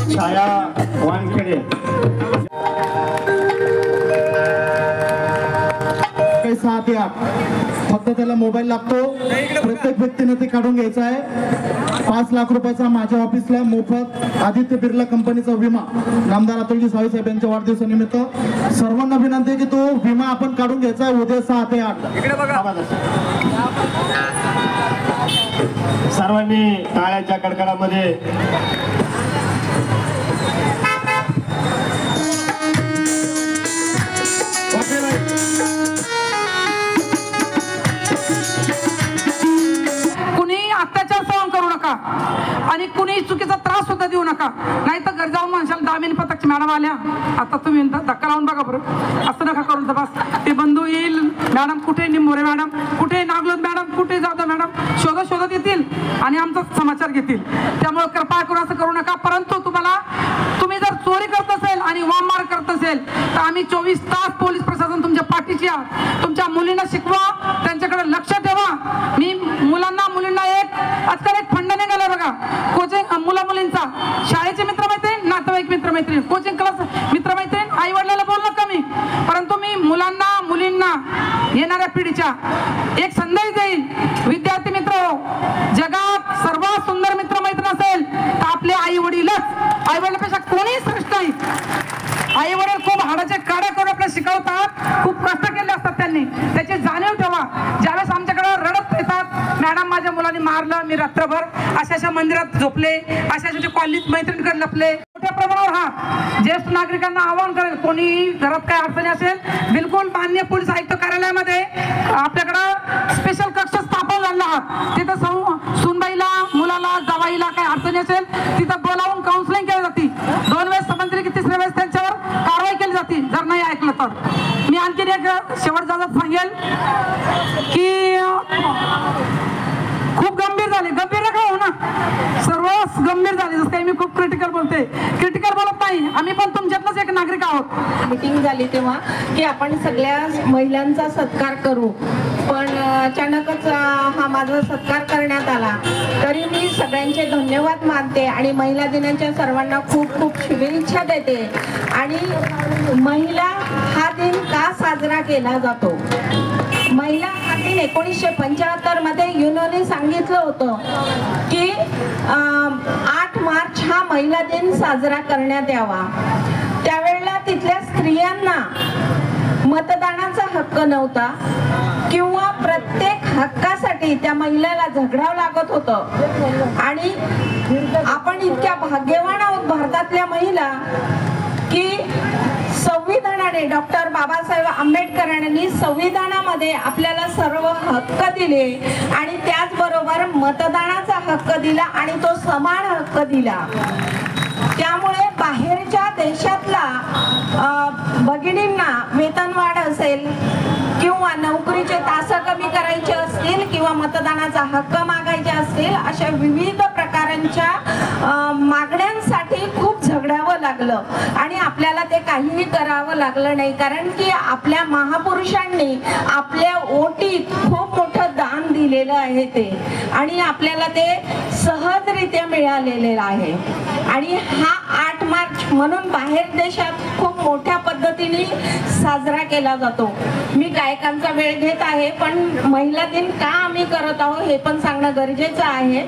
छाया वानखेडे पैसा द्या, फक्त त्याला मोबाईल लागतो, प्रत्येक व्यक्तीने ते काढून घ्यायचा आहे। 5 लाख रुपयाचा माझ्या ऑफिसला मोफत आदित्य बिर्ला कंपनीचा विमा नामदार अतुलजी सावे साहेब यांच्या वाढदिवसानिमित्त सर्वांना विनंती आहे की तो विमा आपण काढून घ्यायचा आहे उद्या 6 ते 8। सर्वांनी टाळ्याच्या कडकडामध्ये आणि कुणी चुकीचा त्रास सुद्धा देऊ नका, नाही तर घरी जाऊन म्हणशाल दामिनी पथकची मॅडम आल्या, आता तुम्ही धक्का लावून बघा बरं, असं नका करून तर बस ते बंधू येईल मॅडम, कुठे निंबोरे मॅडम, कुठे नागलोद मॅडम, कुठे जाधव मॅडम, शोधत येतील आणि आमचा समाचार घेतील। त्यामुळे कृपा करून असं करू नका। परंतु तुम्ही जर चोरी करत असेल आणि वाममार करत असेल तर आम्ही 24 तास पोलीस प्रशासन तुमच्या पाठीशी आहात। तुमच्या मुलींना शिकवा, त्यांच्याकडे लक्ष ठेवा। मी मुलींना आजकाल एक फंड निघाला बघा, कोचिंग मुलींचा, शाळेचे मित्रमैत्रीण, नातेवाईक मित्रमैत्रीण, कोचिंग क्लास मित्रमैत्रीण, आई वडिलांना बोलणं कमी, परंतु मी मुलींना येणाऱ्या पिढीच्या एक संदेश देईल। विद्यार्थी मित्र, जगात सर्वात सुंदर मित्रमैत्रीण असेल तर आपले आई वडीलच, आई वडिलांपेक्षा कोणीही श्रेष्ठ नाही। आई वडील खूप हाडाचे काढे करून आपल्याला शिकवतात, खूप कष्ट केले असतात त्यांनी, त्याची जाणीव ठेवा। ज्यावेळेस आमच्याकडे रडत येतात, मॅडम माझ्या मुलांनी मारलं, मी रात्रभर अशा मंदिरात झोपले, अशा कॉलेज मैत्रिणीकडे लपले, मोठ्या प्रमाणावर हा ज्येष्ठ नागरिकांना आवाहन करेल, कोणी घरात काय अडचणी असेल बिलकुल मान्य पोलीस आयुक्त कार्यालयामध्ये आपल्याकडं स्पेशल कक्ष स्थापन झाला आहात, तिथं सुनबाईला, मुलाला, जावाईला काय अडचणी असेल तिथं बोलावून काउन्सिलिंग केली जाते। 2 वेळेस समजली की 3ऱ्या वेळेस त्यांच्यावर कारवाई केली जाते जर नाही ऐकलं तर। मी आणखी एक शेवटचा सांगेल की खूप गंभीर झाले, गंभीर नका हो ना, सर्वच गंभीर झाले, जसं काही मी खूप क्रिटिकल बोलते, क्रिटिकल बोलत नाही, आम्ही पण तुमच्यातलंच एक नागरिक आहोत। मीटिंग झाली तेव्हा की आपण सगळ्या महिलांचा सत्कार करू, पण अचानकच हा माझा सत्कार करण्यात आला, तरी मी सगळ्यांचे धन्यवाद मानते आणि महिला दिनाच्या सर्वांना खूप खूप शुभेच्छा देते। आणि महिला हा दिन का साजरा केला जातो? महिला हा दिन 1975 मध्ये युनोने सांगितलं होतं की 8 मार्च हा महिला दिन साजरा करण्यात यावा। त्यावेळेला तिथल्या स्त्रियांना मतदानाचा हक्क नव्हता किंवा प्रत्येक हक्कासाठी त्या महिलेला झगडावं लागत होतं। आणि आपण इतक्या भाग्यवान आहोत भारतातल्या महिला की संविधानाने, डॉक्टर बाबासाहेब आंबेडकरांनी संविधानामध्ये आपल्याला सर्व हक्क दिले आणि त्याचबरोबर मतदानाचा हक्क दिला आणि तो समान हक्क दिला। त्यामुळे बाहेरच्या देशातला भगिनींना वेतनवाढ असेल किंवा नोकरीचे तास कमी करायचे असतील किंवा मतदानाचा हक्क मागायचे असतील, अशा विविध प्रकारांच्या मागण्यांसाठी खूप झगडावं लागलं आणि आपल्याला ते काहीही करावं लागलं नाही, कारण की आपल्या महापुरुषांनी आपल्या ओटीत खूप मोठं दान दिलेलं आहे ते, आणि आपल्याला ते सहजरित्या मिळालेलं आहे। आणि हा 8 मार्च म्हणून बाहेर देशात खूप मोठ्या पद्धतीने साजरा केला जातो। मी गायकांचा वेळ घेत आहे, पण महिला दिन का आम्ही करत आहोत हे पण सांगणं गरजेचं आहे,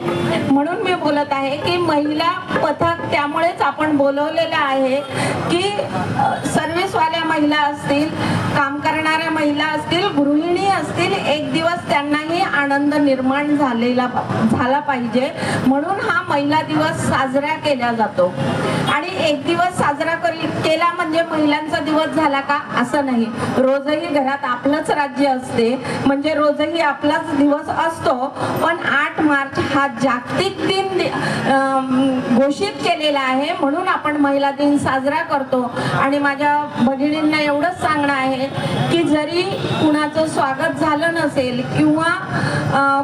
म्हणून मी बोलत आहे की महिला पथक त्यामुळेच आपण बोलवलेलं आहे की सर्व्हिसवाल्या महिला असतील, काम करणाऱ्या महिला असतील, गृहिणी असतील, एक दिवस त्यांनाही आनंद निर्माण झाला पाहिजे, म्हणून हा महिला दिवस साजरा केला जातो। आणि एक दिवस साजरा केला म्हणजे महिलांचा दिवस झाला का असं नाही, रोजही घरात आपलंच राज्य असते, म्हणजे रोजही आपलाच दिवस असतो, पण 8 मार्च हा जागतिक दिन घोषित केलेला आहे, म्हणून आपण महिला दिन साजरा करतो। आणि माझ्या भगिनींना एवढंच सांगणं आहे की जरी कुणाचं स्वागत झालं नसेल किंवा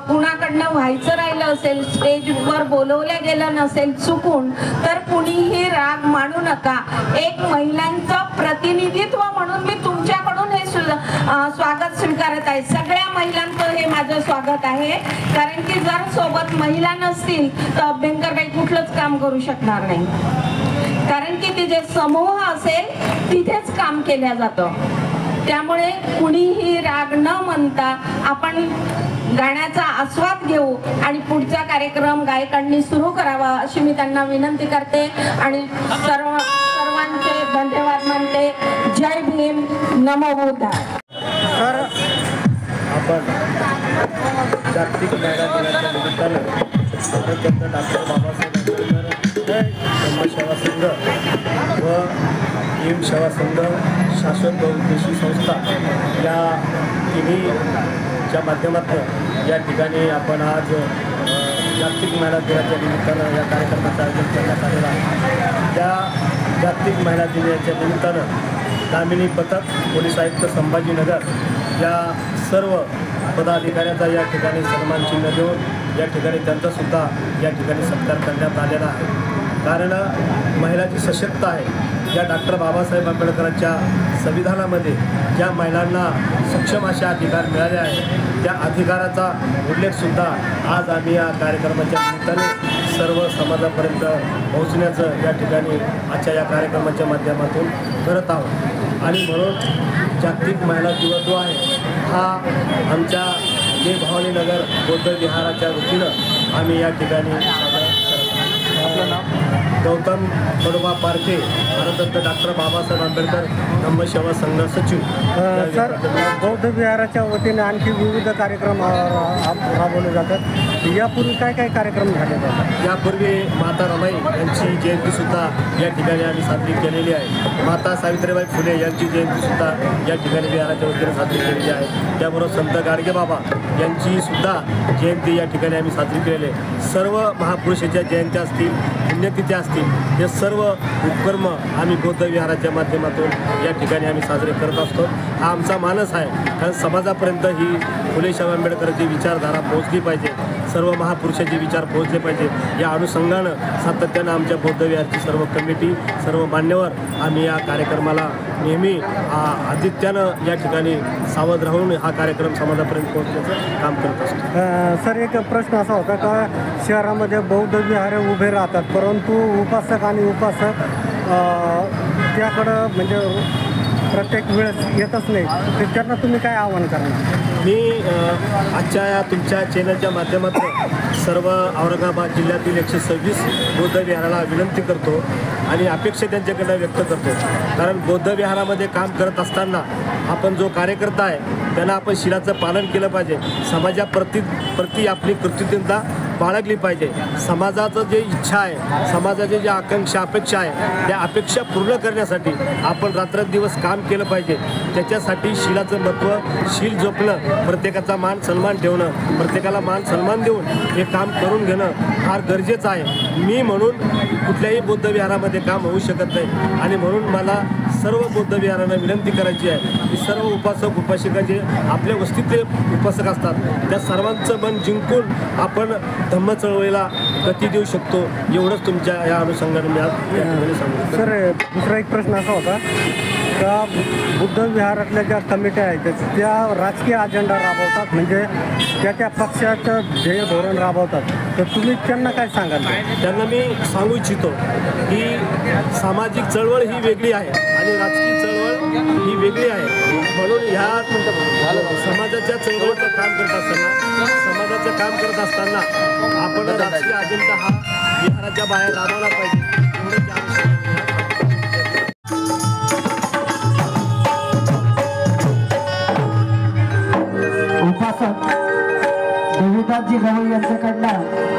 कुणाकडनं व्हायचं राहिलं असेल, स्टेजवर बोलवलं गेलं नसेल चुकून, तर कुणीही राग मानू नका। एक महिलांचं प्रतिनिधित्व म्हणून मी तुमच्याकडून हे स्वागत स्वीकारत आहे। सगळ्या महिलांचं हे माझं स्वागत आहे, कारण की जर सोबत महिला नसतील तर अभ्यंकर काही कुठलंच काम करू शकणार नाही। कारण की ते जे समूह असेल तिथेच काम केलं जातं. त्यामुळे कुणीही राग न म्हणता आपण गाण्याचा आस्वाद घेऊ आणि पुढचा कार्यक्रम गायकांनी सुरू करावा अशी मी त्यांना विनंती करते आणि सर्वांचे धन्यवाद मानते. जय भीम, नमो बुद्धाय. तर आपण जागतिक महिला दिनाच्या निमित्तानं भारतरत्न डॉक्टर बाबासाहेब आंबेडकर समाजसेवा संघ व भीम सेवा संघ शाश्वत बहुउद्देशी संस्था या तिन्हीच्या माध्यमातून या ठिकाणी आपण आज जागतिक महिला दिनाच्या निमित्तानं या कार्यक्रमाचं आयोजन करण्यात आलेलं आहे. त्या जागतिक महिला दिनाच्या निमित्तानं दामिनी पथक, पोलीस आयुक्त संभाजीनगर या सर्व पदाधिकाऱ्यांचा या ठिकाणी सन्मान चिन्ह देऊन या ठिकाणी त्यांचासुद्धा या ठिकाणी सत्कार करण्यात आलेला आहे. कारण महिला जी सशक्त आहे, ज्या डॉक्टर बाबासाहेब आंबेडकरांच्या संविधानामध्ये ज्या महिलांना सक्षम असे अधिकार मिळाले आहेत, त्या अधिकाराचा उल्लेखसुद्धा आज आम्ही या कार्यक्रमाच्या निमित्ताने सर्व समाजापर्यंत पोहोचण्याचं या ठिकाणी आजच्या या कार्यक्रमाच्या माध्यमातून करत आहोत. आणि म्हणून जागतिक महिला दिवस जो आहे हा आमच्या जे भवानीनगर बौद्ध विहाराच्या वतीनं आम्ही या ठिकाणी साजरा करत आहोत. आपलं नाव? गौतम कडोबा पारखे, भारतरत्न डॉक्टर बाबासाहेब आंबेडकर धम्मसेवा संघ सचिव. सर, बौद्ध विहाराच्या वतीने आणखी विविध कार्यक्रम राबवले जातात. यापूर्वी काय काय कार्यक्रम झाले जातात? यापूर्वी माता रमाई यांची जयंतीसुद्धा या ठिकाणी आम्ही साजरी केलेली आहे. माता सावित्रीबाई फुले यांची जयंतीसुद्धा या ठिकाणी विहाराच्या वतीने साजरी केलेली आहे. त्याबरोबर संत गाडगेबाबा यांचीसुद्धा जयंती या ठिकाणी आम्ही साजरी केलेली आहे. सर्व महापुरुषाच्या जयंत्या असतील, पुण्यतिथ्या असतील, हे सर्व उपक्रम आम्ही बौद्ध विहाराच्या माध्यमातून या ठिकाणी आम्ही साजरे करत असतो. हा आमचा मानस आहे. कारण समाजापर्यंत ही फुलेशाह आंबेडकरांची विचारधारा पोहोचली पाहिजे, सर्व महापुरुषाचे विचार पोहोचले पाहिजे. या अनुषंगानं सातत्यानं आमच्या बौद्ध विहारची सर्व कमिटी, सर्व मान्यवर आम्ही या कार्यक्रमाला नेहमी आदित्यानं या ठिकाणी सावध राहून हा कार्यक्रम समाजापर्यंत पोहोचण्याचं काम करत असतो. सर, एक प्रश्न असा होता का शहरामध्ये बौद्ध विहारे उभे राहतात, परंतु उपासक आणि उपासक त्याकडं म्हणजे प्रत्येक वेळेस येतच नाही, तर त्यांना तुम्ही काय आवाहन करणार? मी आजच्या या तुमच्या चॅनलच्या माध्यमातून सर्व औरंगाबाद जिल्ह्यातील 126 बौद्ध विहाराला विनंती करतो आणि अपेक्षा त्यांच्याकडनं व्यक्त करतो. कारण बौद्ध विहारामध्ये काम करत असताना आपण जो कार्यकर्ता आहे त्यांना आपण शिलाचं पालन केलं पाहिजे. समाजाप्रती आपली कृतज्ञता बाळगली पाहिजे. समाजाचं जे इच्छा आहे, समाजाचे जे आकांक्षा अपेक्षा आहे, त्या अपेक्षा पूर्ण करण्यासाठी आपण रात्रंदिवस काम केलं पाहिजे. त्याच्यासाठी शिलाचं महत्त्व, शील जपणं, प्रत्येकाचा मान सन्मान ठेवणं, प्रत्येकाला मान सन्मान देऊन हे काम करून घेणं फार गरजेचं आहे. मी म्हणून कुठल्याही बौद्ध विहारामध्ये काम होऊ शकत नाही आणि म्हणून मला सर्व बौद्ध विहारांना विनंती करायची आहे की सर्व उपासक उपासिका जे आपल्या वस्तीतले उपासक असतात त्या सर्वांचं मन जिंकून आपण धम्म चळवळीला गती देऊ शकतो. एवढंच तुमच्या या अनुषंगाने मी आज या ठिकाणी सांगू. सर, दुसरा एक प्रश्न असा होता का बुद्ध विहारातल्या ज्या कमिट्या आहेत त्या राजकीय अजेंडा राबवतात, म्हणजे त्या पक्षाचं ध्येय धोरण राबवतात, तर तुम्ही त्यांना काय सांगाल? त्यांना मी सांगू इच्छितो की सामाजिक चळवळ ही वेगळी आहे आणि राजकीय चळवळ ही वेगळी आहे. म्हणून ह्या समाजाच्या चळवळीचं काम करत असताना, समाजाचं काम करत असताना आपण राजकीय अजेंडा हा विहाराच्या बाहेर राबवला पाहिजे. उपासक देवीदासजी गवई यांच्याकडनं